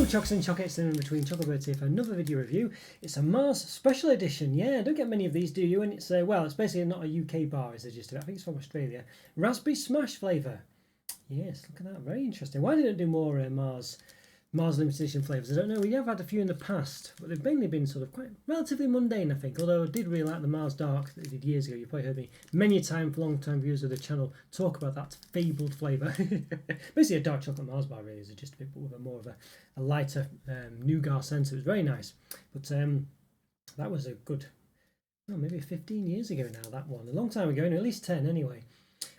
Chocks and Chocolates in between Chocolates here for another video review. It's a Mars special edition. Yeah, don't get many of these, do you? And it's well, it's basically not a UK bar, is the gist of it. I think it's from Australia. Raspberry Smash flavour. Yes, look at that. Very interesting. Why didn't it do more Mars limited edition flavours? I don't know. We have had a few in the past, but they've mainly been sort of quite relatively mundane, I think. Although I did really like the Mars Dark that they did years ago. You probably heard me many a time for long-time viewers of the channel talk about that fabled flavour. Basically a dark chocolate Mars bar really is just a bit, but with a more of a lighter nougat sense. It was very nice. But that was a good, maybe 15 years ago now, that one. A long time ago, at least 10 anyway.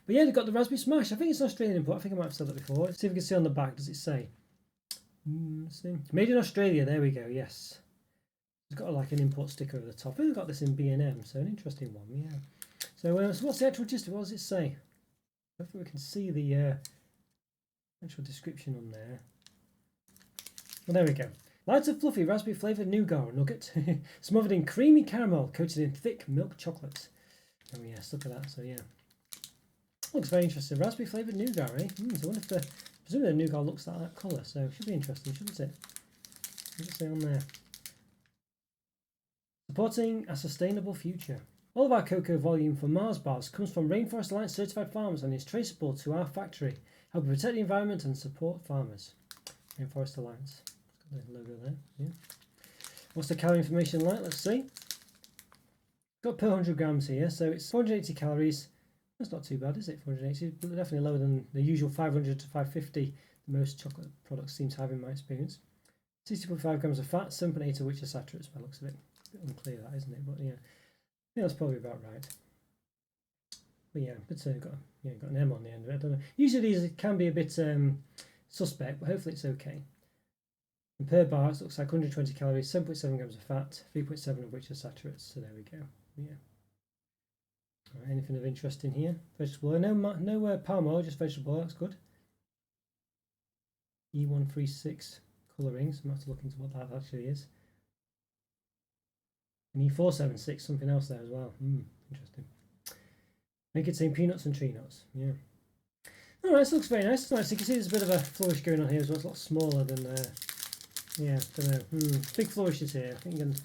But yeah, they've got the Raspberry Smash. I think it's an Australian import. I think I might have said that before. Let's see if we can see on the back. Does it say? Made in Australia. There we go. Yes. It's got like an import sticker over the top. I think we've got this in B&M, so an interesting one. Yeah. So, so what's the actual gist? What does it say? Hopefully we can see the actual description on there. Well, there we go. Light and fluffy raspberry flavoured nougat nugget, smothered in creamy caramel, coated in thick milk chocolate. Oh yes, look at that. So yeah. Looks very interesting. Raspberry flavoured nougat, eh? So I wonder if presumably the nougat looks like that colour, so it should be interesting, shouldn't it? What does it say on there? Supporting a sustainable future. All of our cocoa volume for Mars bars comes from Rainforest Alliance certified farmers and is traceable to our factory, helping protect the environment and support farmers. Rainforest Alliance. Got the logo there. Yeah. What's the calorie information like? Let's see. Got per 100 grams here, so it's 480 calories. That's not too bad, is it? 480, definitely lower than the usual 500 to 550 the most chocolate products seem to have in my experience. 60.5 grams of fat, 7.8 of which are saturates by the looks of it. A bit unclear that, isn't it? But yeah, I think that's probably about right. But yeah, but got an M on the end of it. I don't know. Usually these can be a bit suspect, but hopefully it's okay. And per bar, it looks like 120 calories, 7.7 grams of fat, 3.7 of which are saturates. So there we go. Yeah. Right, anything of interest in here? Vegetable oil. No palm oil, just vegetable oil. That's good. E136 colourings. I'm going to have to look into what that actually is. And E476, something else there as well. Interesting. May contain peanuts and tree nuts. Yeah. All right, this looks very nice. It's nice. You can see there's a bit of a flourish going on here as well. It's a lot smaller than. Yeah, don't know. Big flourishes here. I think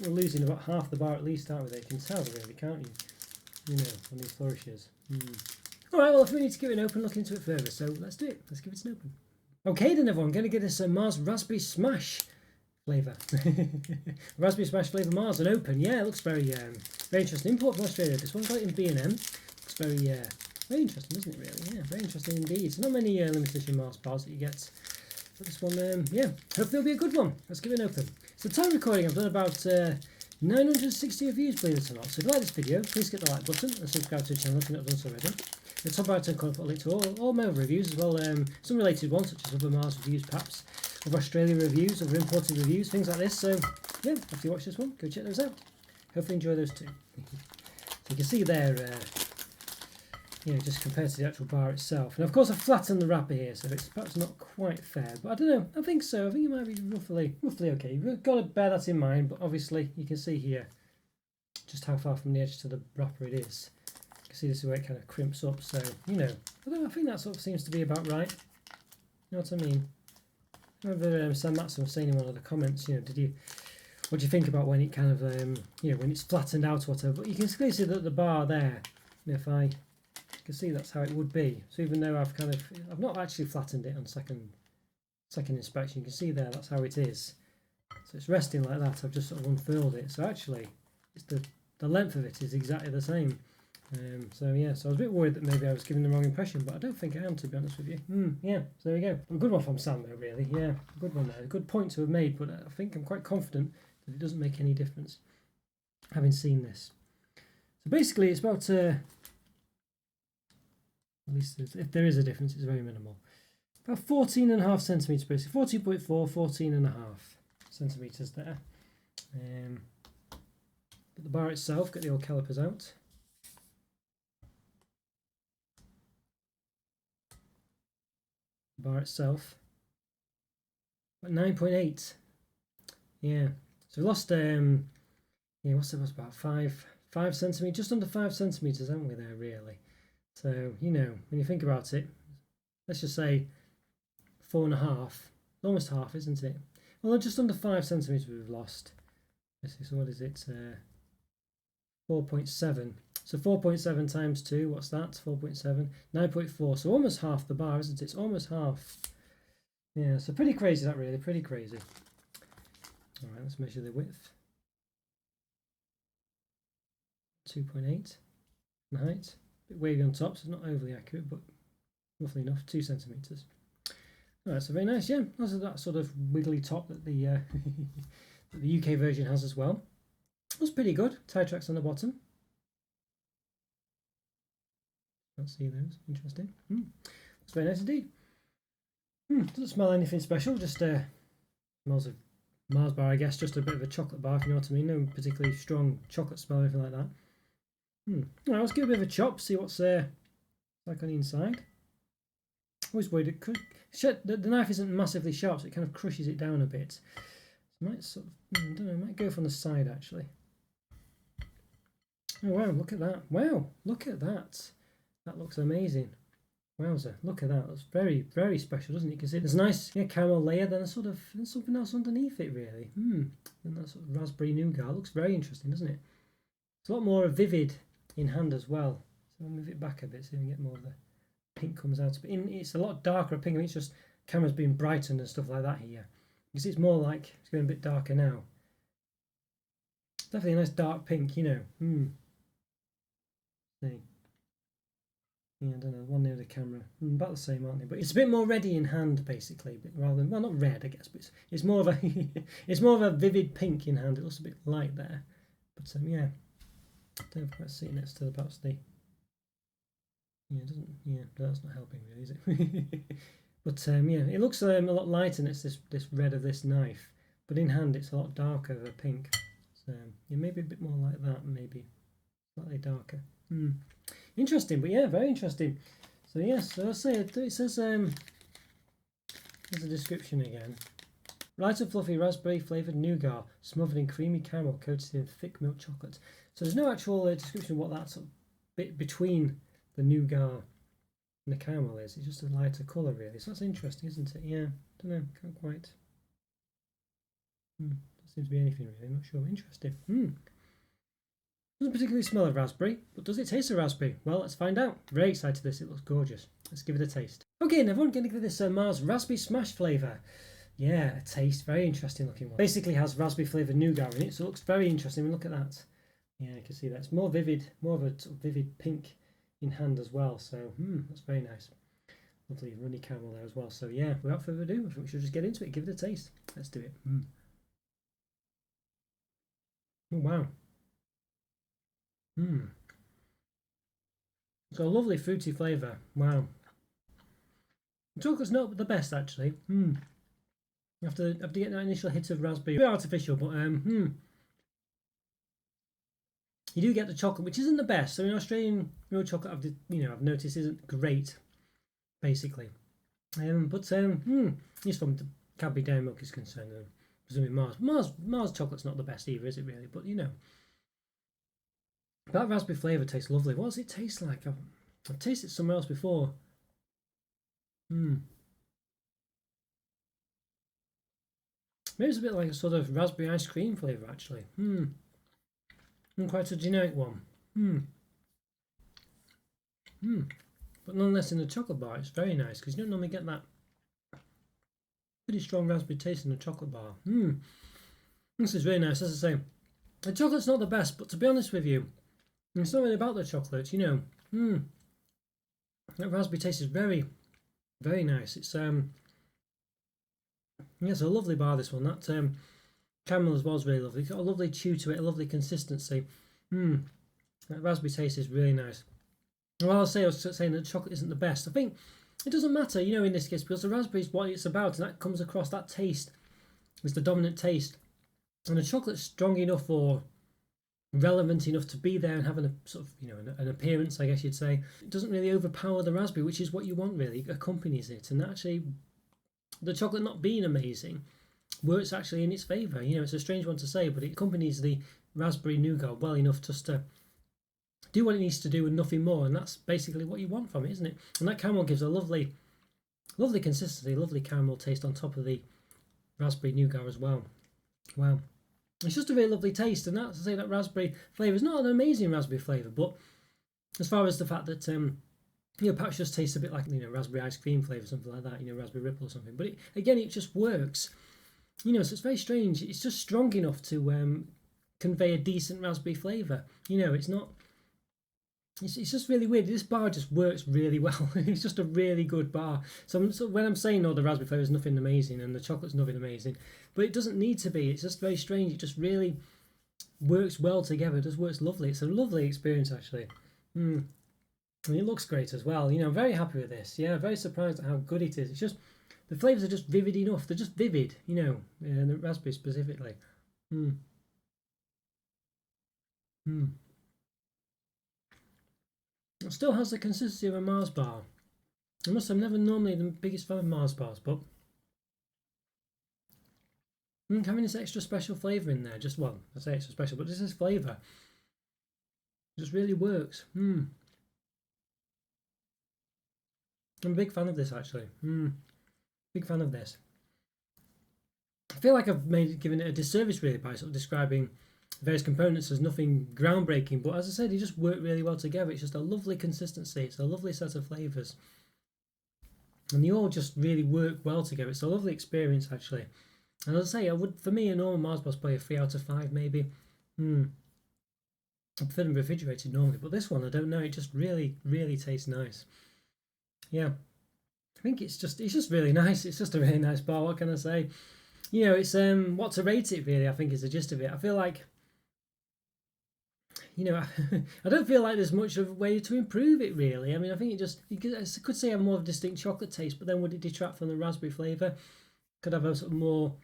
we're losing about half the bar at least, aren't we? There, you can tell really, can't you? You know, on these flourishes. Alright, well, if we need to give it an open, look into it further, so let's do it. Let's give it an open. Okay then, everyone, going to get this Mars Raspberry Smash flavour. Raspberry Smash flavour Mars, an open. Yeah, it looks very interesting. Import from Australia. This one got it in B&M. Looks very interesting, doesn't it, really? Yeah, very interesting indeed. So not many limited edition Mars bars that you get. But this one, yeah, hopefully it'll be a good one. Let's give it an open. So time recording, I've done about 960 reviews, believe it or not. So if you like this video, please hit the like button and subscribe to the channel if you've not done so already. In the top right hand corner, I'll put a link to all my other reviews as well, some related ones such as other Mars reviews perhaps, other Australia reviews, other imported reviews, things like this. So yeah, after you watch this one, go check those out. Hopefully enjoy those too. So you can see there, just compared to the actual bar itself. And of course I've flattened the wrapper here, so it's perhaps not quite fair, but I don't know, I think so. I think it might be roughly okay. You've got to bear that in mind, but obviously you can see here just how far from the edge to the wrapper it is. You can see this is where it kind of crimps up, so, you know, I think that sort of seems to be about right. You know what I mean? I remember Sam Matson was saying in one of the comments, what do you think about when it kind of, when it's flattened out or whatever, but you can clearly see that the bar there, if I... You can see that's how it would be. So even though I've not actually flattened it on second inspection, you can see there that's how it is. So it's resting like that. I've just sort of unfurled it. So actually, it's the length of it is exactly the same. So yeah, so I was a bit worried that maybe I was giving the wrong impression, but I don't think I am, to be honest with you. Yeah, so there we go. A good one from Sam though, really. Yeah, a good one there. A good point to have made, but I think I'm quite confident that it doesn't make any difference, having seen this. So basically, it's about at least if there is a difference, it's very minimal. About 14.5 centimetres, basically 14.4, 14.5 centimetres there. But the bar itself, get the old calipers out. The bar itself, about 9.8. Yeah, so we lost what's about 5 centimetres, just under 5 centimetres, haven't we there, really? So, when you think about it, let's just say 4.5, almost half, isn't it? Well, just under 5 centimeters we've lost. Let's see, so what is it? 4.7. So 4.7 times 2, what's that? 4.7, 9.4. So almost half the bar, isn't it? It's almost half. Yeah, so pretty crazy that, really, pretty crazy. All right, let's measure the width. 2.8. And height. A bit wavy on top, so not overly accurate, but roughly enough, 2 centimeters. All right, so very nice, yeah. Also that sort of wiggly top that the that the UK version has as well. That's pretty good. Tie tracks on the bottom. Can't see those. Interesting. It's very nice indeed. Doesn't smell anything special. Just smells of Mars bar, I guess. Just a bit of a chocolate bar, if you know what I mean. No particularly strong chocolate smell or anything like that. All right, let's give it a bit of a chop. See what's like on the inside. Always worried it could. The knife isn't massively sharp, so it kind of crushes it down a bit. So I might sort of, I don't know, I might go from the side actually. Oh wow, look at that! Wow, look at that! That looks amazing. Wowzer, look at that. That's very, very special, doesn't it? You can see there's a nice caramel layer, then there's something else underneath it, really. And that sort of raspberry nougat. It looks very interesting, doesn't it? It's a lot more vivid in hand as well. So I'll move it back a bit so you can get more of the pink comes out. But it's a lot darker pink. I mean, it's just camera's being brightened and stuff like that here. You see, it's more like it's going a bit darker now. Definitely a nice dark pink, you know. See. Yeah, I don't know, one near the camera. About the same, aren't they? But it's a bit more reddy in hand, basically, but rather than, well, not red, I guess, but it's more of a it's more of a vivid pink in hand. It looks a bit light there, but yeah, don't quite see it next to perhaps the. Yeah, it doesn't. Yeah, that's not helping really, is it? But yeah, it looks a lot lighter next to this red of this knife, but in hand it's a lot darker of a pink. So yeah, maybe a bit more like that, maybe slightly darker. Interesting, but yeah, very interesting. So yes, so I'll say it says there's a description again. Light and fluffy raspberry flavoured nougat smothered in creamy caramel coated in thick milk chocolate. So there's no actual description of what that sort of bit between the nougat and the caramel is. It's just a lighter colour really. So that's interesting, isn't it? Yeah, don't know, can't quite. Doesn't seem to be anything really. I'm not sure. Interesting. Doesn't particularly smell of raspberry, but does it taste of raspberry? Well, let's find out. Very excited for this, it looks gorgeous. Let's give it a taste. Okay, and everyone, going to give this Mars Raspberry Smash flavour. Yeah, a taste, very interesting looking one. Basically has raspberry flavoured nougat in it, so it looks very interesting. Look at that. Yeah, you can see that. It's more vivid, more of a sort of vivid pink in hand as well, so that's very nice. Lovely runny caramel there as well. So yeah, without further ado, I think we should just get into it, give it a taste. Let's do it. Oh, wow. It's got a lovely fruity flavour. Wow. The chocolate's not the best actually. After getting that initial hit of raspberry, a bit artificial, but you do get the chocolate, which isn't the best. I mean, Australian real chocolate, I've noticed isn't great, basically. But at least from the Cadbury Dairy Milk is concerned, presumably Mars chocolate's not the best either, is it really? But you know. That raspberry flavour tastes lovely. What does it taste like? I've tasted it somewhere else before. Maybe it's a bit like a sort of raspberry ice cream flavour actually. And quite a generic one. But nonetheless in the chocolate bar it's very nice because you don't normally get that pretty strong raspberry taste in a chocolate bar. This is really nice, as I say. The chocolate's not the best, but to be honest with you, it's not really about the chocolate, you know. That raspberry taste is very, very nice. It's yeah, it's a lovely bar, this one. That caramel as well is really lovely. It's got a lovely chew to it, a lovely consistency. That raspberry taste is really nice. Well, I was saying that chocolate isn't the best. I think it doesn't matter, you know, in this case, because the raspberry is what it's about, and that comes across, that taste is the dominant taste. And the chocolate's strong enough or relevant enough to be there and having a sort of, you know, an appearance, I guess you'd say. It doesn't really overpower the raspberry, which is what you want really. It accompanies it, and actually the chocolate not being amazing works actually in its favour. You know, it's a strange one to say, but it accompanies the raspberry nougat well enough just to do what it needs to do and nothing more, and that's basically what you want from it, isn't it? And that caramel gives a lovely consistency, lovely caramel taste on top of the raspberry nougat as well. Wow. It's just a really lovely taste, and that's to say that raspberry flavour is not an amazing raspberry flavour, but as far as the fact that perhaps just tastes a bit like raspberry ice cream flavour, something like that, raspberry ripple or something. But again, it just works, so it's very strange. It's just strong enough to convey a decent raspberry flavour. It's not. It's just really weird. This bar just works really well. It's just a really good bar. So when I'm saying, the raspberry flavour is nothing amazing and the chocolate's nothing amazing, but it doesn't need to be. It's just very strange. It just really works well together. It just works lovely. It's a lovely experience, actually. And it looks great as well. I'm very happy with this. Yeah, very surprised at how good it is. It's just, the flavours are just vivid enough. They're just vivid, and the raspberry specifically. It still has the consistency of a Mars bar. I must say, I'm never normally the biggest fan of Mars bars, but having this extra special flavour in there, I say extra special, but this is flavour. It just really works. I'm a big fan of this, actually. Big fan of this. I feel like I've given it a disservice really by sort of describing various components as nothing groundbreaking, but as I said, they just work really well together. It's just a lovely consistency. It's a lovely set of flavours, and they all just really work well together. It's a lovely experience, actually. And as I say, for me, a normal Mars bar's probably a 3 out of 5, maybe. I prefer them refrigerated normally, but this one, I don't know. It just really, really tastes nice. Yeah, I think it's just really nice. It's just a really nice bar. What can I say? It's what to rate it, really, I think, is the gist of it. I feel like, I don't feel like there's much of a way to improve it, really. I mean, I think I could say have more of a distinct chocolate taste, but then would it detract from the raspberry flavour? Could have a sort of more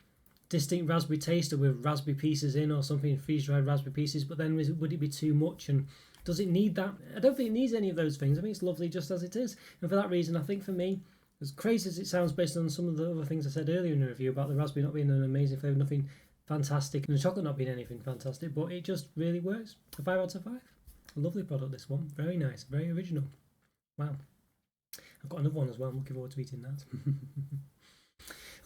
distinct raspberry taste with raspberry pieces in or something, freeze-dried raspberry pieces, but then would it be too much? And does it need that? I don't think it needs any of those things. I think it's lovely just as it is. And for that reason, I think for me, as crazy as it sounds based on some of the other things I said earlier in the review about the raspberry not being an amazing flavour, nothing fantastic, and the chocolate not being anything fantastic, but it just really works. A 5 out of 5. A lovely product, this one. Very nice, very original. Wow. I've got another one as well. I'm looking forward to eating that.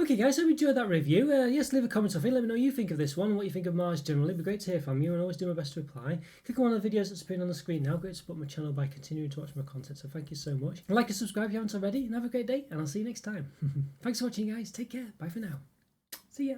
Okay, guys, hope you enjoyed that review. Yes, leave a comment off it. Let me know what you think of this one and what you think of Mars generally. It'd be great to hear from you, and I always do my best to reply. Click on one of the videos that's appearing on the screen now. Great to support my channel by continuing to watch my content, so thank you so much. And like and subscribe if you haven't already, and have a great day, and I'll see you next time. Thanks for watching, guys. Take care. Bye for now. See ya.